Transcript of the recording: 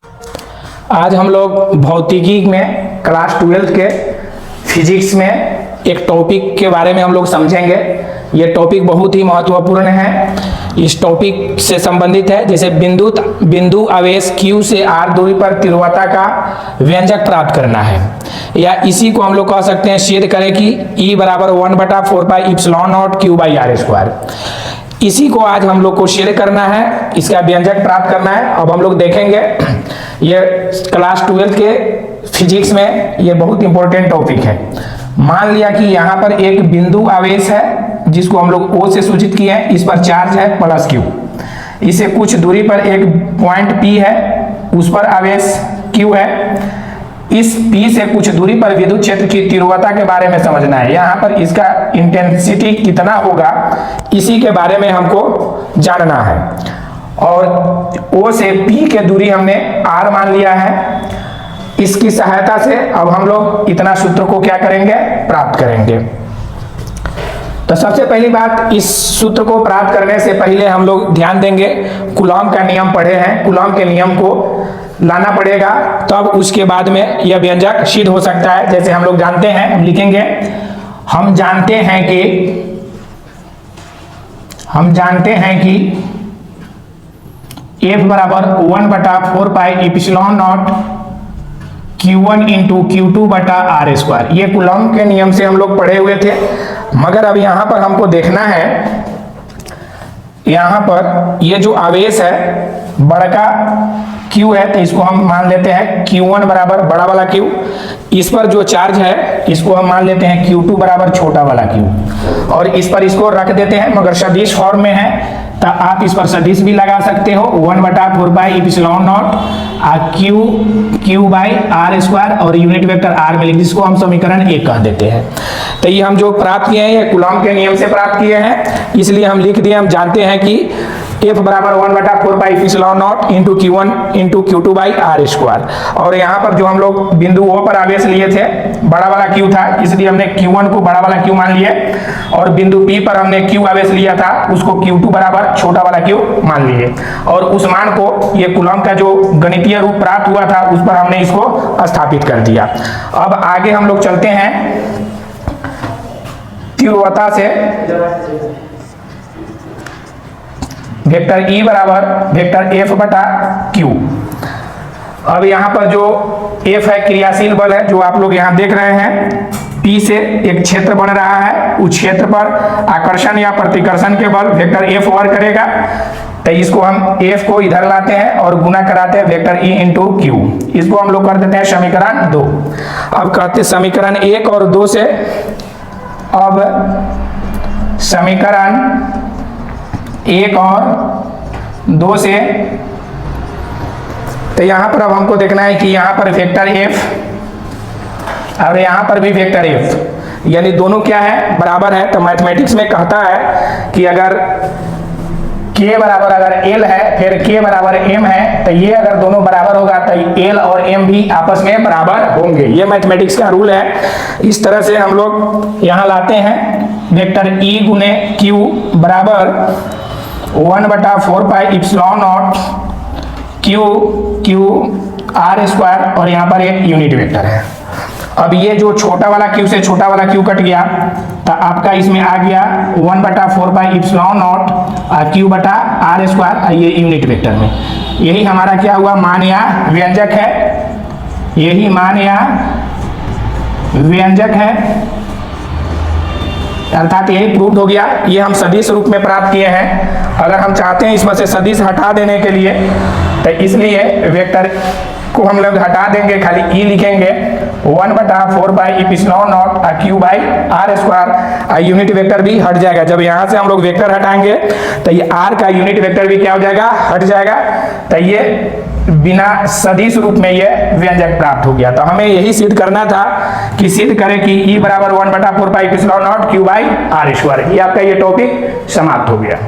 आज हम लोग भौतिकी में क्लास 12 के फिजिक्स में एक टॉपिक के बारे में हम लोग समझेंगे। ये टॉपिक बहुत ही महत्वपूर्ण है। इस टॉपिक से संबंधित है जैसे बिंदु आवेश Q से R दूरी पर तीव्रता का व्यंजक प्राप्त करना है, या इसी को हम लोग कह सकते हैं सिद्ध करें कि E बराबर 1/4πε0 Q/r²। इसी को आज हम लोग को सिद्ध करना है, इसका व्यंजक प्राप्त करना है। अब हम लोग देखेंगे ये क्लास 12 के फिजिक्स में ये बहुत इंपॉर्टेंट टॉपिक है। मान लिया कि यहाँ पर एक बिंदु आवेश है जिसको हम लोग O से सूचित किए हैं, इस पर चार्ज है +Q। इसे कुछ दूरी पर एक पॉइंट P है, उस पर आवेश Q है। इस P से कुछ दूरी पर विद्युत क्षेत्र की तीव्रता के बारे में समझना है। यहाँ पर इसका इंटेंसिटी कितना होगा इसी के बारे में हमको जानना है। और O से P के दूरी हमने R मान लिया है। इसकी सहायता से अब हम लोग इतना सूत्र को क्या करेंगे, प्राप्त करेंगे। तो सबसे पहली बात, इस सूत्र को प्राप्त करने से पहले हम लोग ध्यान देंगे, कूलॉम का नियम पढ़े हैं, कूलॉम के नियम को लाना पड़ेगा, तब उसके बाद में यह व्यंजक सिद्ध हो सकता है। जैसे हम लोग जानते हैं, हम लिखेंगे, हम जानते हैं कि F बराबर 1/4πε0 Q1 × Q2/r²। ये कूलॉम के नियम से हम लोग पढ़े हुए थे, मगर अब यहाँ पर हमको देखना है, यहाँ पर ये जो आवेश है बड़ा Q है, तो इसको हम मान लेते हैं Q1 बराबर बड़ा वाला Q। इस पर जो चार्ज है इसको हम मान लेते हैं Q2 बराबर छोटा वाला Q, और इस पर इसको रख देते हैं, मगर सदिश फॉर्म में है तो आप इस पर सदिश भी लगा सकते हो। 1/4πε0 Q/r², और यूनिट वेक्टर R में लिख, जिसको हम समीकरण 1 कह देते हैं। तो ये हम जो प्राप्त किए हैं ये कूलॉम के नियम से प्राप्त किए हैं, इसलिए हम लिख दिए। हम जानते हैं कि F बराबर 1/4πε0 × Q1 × Q2/r²। और यहाँ पर जो हम लोग बिंदु O पर आवेश लिए थे बड़ा वाला Q था, इसलिए हमने Q1 को बड़ा वाला Q मान लिए, और बिंदु P पर हमने Q आवेश लिया था, उसको Q2 बराबर छोटा वाला Q मान लिए, और उस मान को ये कूलॉम का जो गणितीय रूप प्राप्त हुआ था उस पर हमने इसको स्थापित कर दिया। अब आगे हम लोग चलते हैं तीव्रता से। वेक्टर E बराबर वेक्टर F/Q। अब यहाँ पर जो F है क्रियाशील बल है, जो आप लोग यहाँ देख रहे हैं, P से एक क्षेत्र बन रहा है, उस क्षेत्र पर आकर्षण या प्रतिकर्षण के बल वेक्टर F वर्ग करेगा। तो इसको हम F को इधर लाते हैं और गुना कराते हैं वेक्टर E × Q। इसको हम लोग कर देते हैं समीकरण 2। अब कहते समीकरण 1 और 2 से, अब समीकरण 1 और 2 से, तो यहाँ पर अब हमको देखना है कि यहाँ पर वेक्टर F और यहाँ पर भी वेक्टर F, यानी दोनों क्या है, बराबर है। तो मैथमेटिक्स में कहता है कि अगर K बराबर अगर L है, फिर K बराबर M है, तो ये अगर दोनों बराबर होगा तो L और M भी आपस में बराबर होंगे। ये मैथमेटिक्स का रूल है। इस तरह से हम लोग यहाँ लाते हैं वेक्टर E × Q बराबर 1/4πε0 Q/r², और यहाँ पर एक यूनिट वेक्टर है। अब ये जो छोटा वाला Q से छोटा वाला Q कट गया, तो आपका इसमें आ गया 1/4πε0 Q/r², ये यूनिट वेक्टर में। यही हमारा क्या हुआ, मान या व्यंजक है। यही मान या व्यंजक है, अर्थात यही प्रूव हो गया। ये हम सदिश रूप में प्राप्त किए हैं। अगर हम चाहते हैं इसमें से सदिश हटा देने के लिए, तो इसलिए वेक्टर को हम लोग हटा देंगे, खाली E लिखेंगे 1/4πε0 Q/r²। यूनिट वेक्टर भी हट जाएगा। जब यहाँ से हम लोग वेक्टर हटाएंगे तो ये R का यूनिट वेक्टर भी क्या हो जाएगा, हट जाएगा। तो ये बिना सदिश रूप में ये व्यंजक प्राप्त हो गया। तो हमें यही सिद्ध करना था कि सिद्ध करें कि E बराबर 1/4πε0 Q/r²। ये आपका ये टॉपिक समाप्त हो गया।